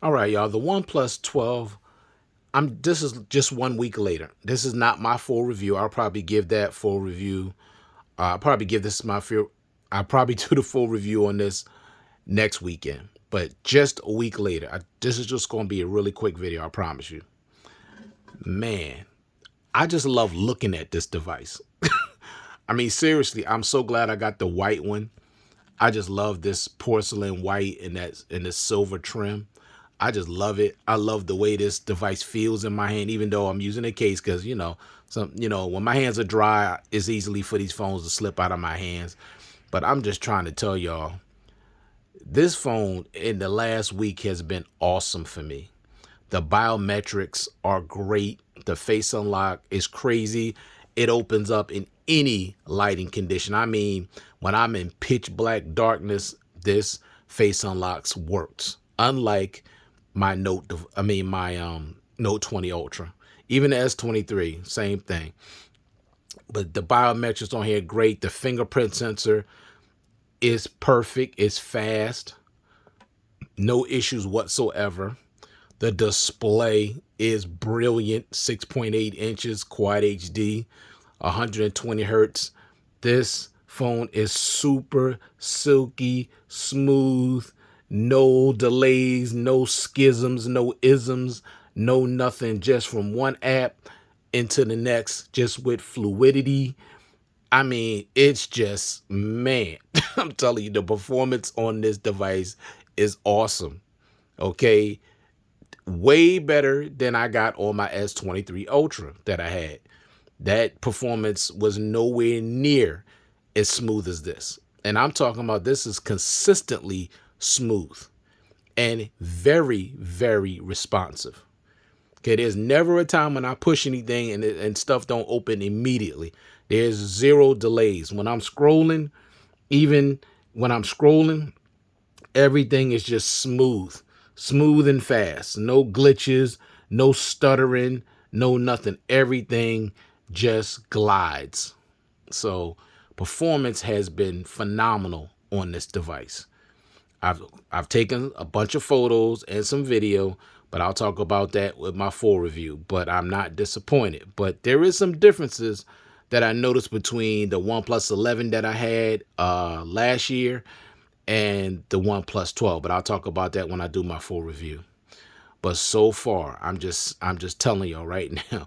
All right, y'all. The OnePlus 12. This is just 1 week later. This is not my full review. I'll probably give that full review. I'll probably give this my fear. I'll probably do the full review on this next weekend. But just a week later, this is just going to be a really quick video. I promise you. Man, I just love looking at this device. I mean, seriously, I'm so glad I got the white one. I just love this porcelain white and this silver trim. I just love it. I love the way this device feels in my hand, even though I'm using a case, because when my hands are dry, it's easily for these phones to slip out of my hands. But I'm just trying to tell y'all, this phone in the last week has been awesome for me. The biometrics are great. The face unlock is crazy. It opens up in any lighting condition. I mean, when I'm in pitch black darkness, this face unlocks works. Unlike my Note 20 Ultra, even the S23, same thing. But the biometrics on here, great. The fingerprint sensor is perfect. It's fast. No issues whatsoever. The display is brilliant. 6.8 inches, Quad HD, 120 hertz. This phone is super silky, smooth, no delays, no schisms, no isms, no nothing. Just from one app into the next, just with fluidity. I mean, it's just, man, I'm telling you, the performance on this device is awesome. Okay. Way better than I got on my S23 Ultra that I had. That performance was nowhere near as smooth as this. And I'm talking about this is consistently smooth and very, very responsive. Okay, there's never a time when I push anything and stuff don't open immediately. There's zero delays. When I'm scrolling, even when I'm scrolling, everything is just smooth and fast. No glitches, no stuttering, no nothing. Everything just glides. So performance has been phenomenal on this device. I've taken a bunch of photos and some video, but I'll talk about that with my full review. But I'm not disappointed. But there is some differences that I noticed between the OnePlus 11 that I had last year and the OnePlus 12. But I'll talk about that when I do my full review. But so far, I'm just telling y'all right now,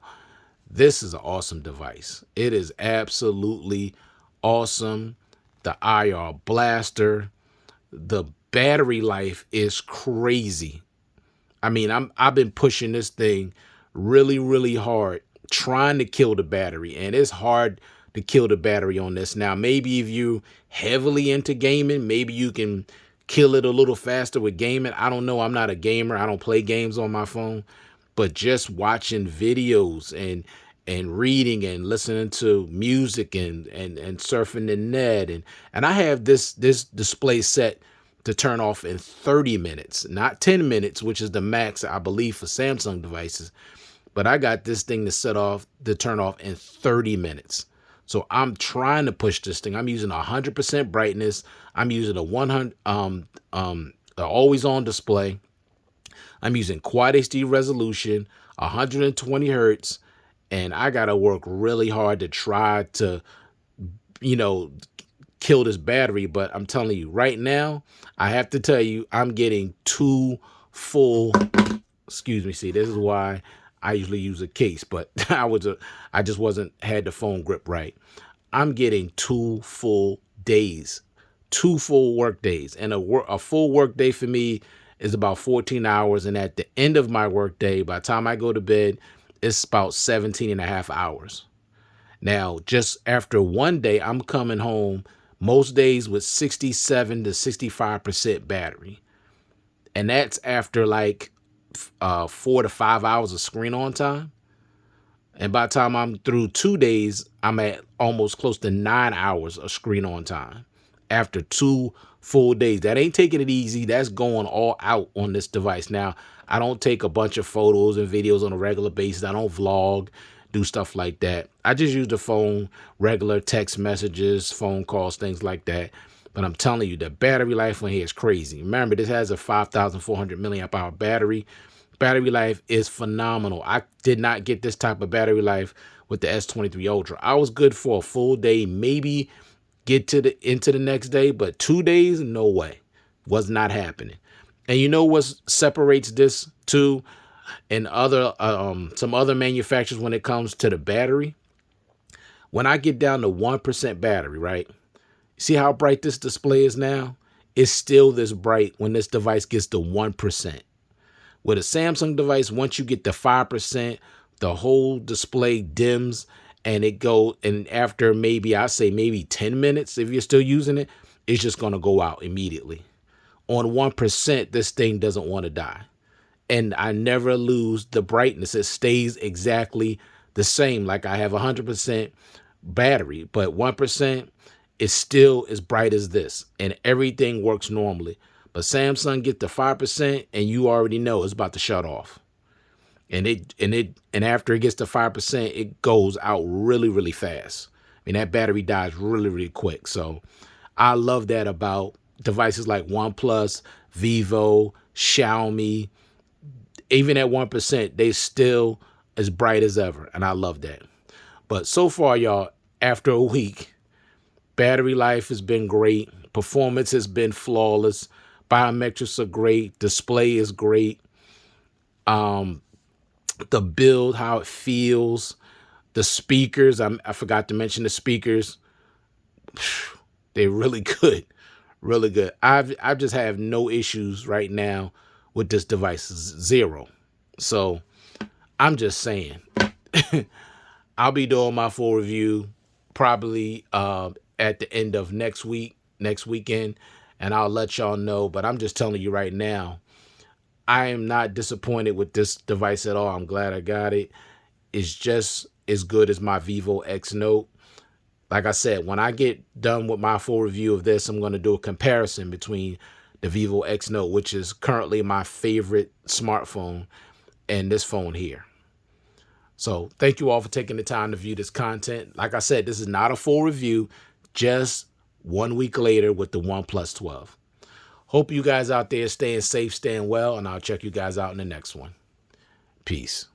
this is an awesome device. It is absolutely awesome. The IR blaster, the battery life is crazy. I mean, I've been pushing this thing really, really hard, trying to kill the battery, and it's hard to kill the battery on this. Now, maybe if you heavily into gaming, maybe you can kill it a little faster with gaming. I don't know. I'm not a gamer. I don't play games on my phone, but just watching videos and reading and listening to music and surfing the net and I have this display set to turn off in 30 minutes, not 10 minutes, which is the max, I believe, for Samsung devices. But I got this thing to turn off in 30 minutes. So I'm trying to push this thing. I'm using 100% brightness. I'm using a 100 always on display. I'm using Quad HD resolution, 120 hertz, and I gotta work really hard to try to, kill this battery. But I'm telling you right now, I have to tell you, I'm getting two full. Excuse me. See, this is why I usually use a case, but I just wasn't had the phone grip right. I'm getting 2 full days, 2 full work days, and a full work day for me is about 14 hours. And at the end of my work day, by the time I go to bed, it's about 17 and a half hours. Now, just after one day, I'm coming home most days with 67 to 65% battery. And that's after like 4 to 5 hours of screen on time. And by the time I'm through 2 days, I'm at almost close to 9 hours of screen on time after 2 full days. That ain't taking it easy. That's going all out on this device. Now, I don't take a bunch of photos and videos on a regular basis. I don't vlog, do stuff like that. I just use the phone, regular text messages, phone calls, things like that. But I'm telling you, the battery life on here is crazy. Remember, this has a 5,400 milliamp hour battery. Battery life is phenomenal. I did not get this type of battery life with the S23 Ultra. I was good for a full day, maybe get to the into the next day, but 2 days, no way. Was not happening. And you know what separates this too and other some other manufacturers when it comes to the battery? When I get down to 1% battery, right? See how bright this display is now? It's still this bright when this device gets to 1%. With a Samsung device, once you get to 5%, the whole display dims and it goes, and after maybe, I say maybe 10 minutes, if you're still using it, it's just going to go out immediately. On 1%, this thing doesn't want to die. And I never lose the brightness. It stays exactly the same. Like I have 100% battery, but 1% is still as bright as this, and everything works normally. But Samsung get to 5%, and you already know it's about to shut off. And after it gets to 5%, it goes out really, really fast. I mean, that battery dies really, really quick. So I love that about devices like OnePlus, Vivo, Xiaomi. Even at 1%, they still as bright as ever. And I love that. But so far, y'all, after a week, battery life has been great. Performance has been flawless. Biometrics are great. Display is great. The build, how it feels. The speakers, I forgot to mention the speakers. They're really good. Really good. I just have no issues right now with this device. Zero. So I'm just saying. I'll be doing my full review probably at the end of next weekend, and I'll let y'all know. But I'm just telling you right now, I am not disappointed with this device at all. I'm glad I got it. It's just as good as my Vivo X Note. Like I said, when I get done with my full review of this, I'm going to do a comparison between the Vivo X Note, which is currently my favorite smartphone, and this phone here. So thank you all for taking the time to view this content. Like I said, this is not a full review, just 1 week later with the OnePlus 12. Hope you guys out there staying safe, staying well, and I'll check you guys out in the next one. Peace.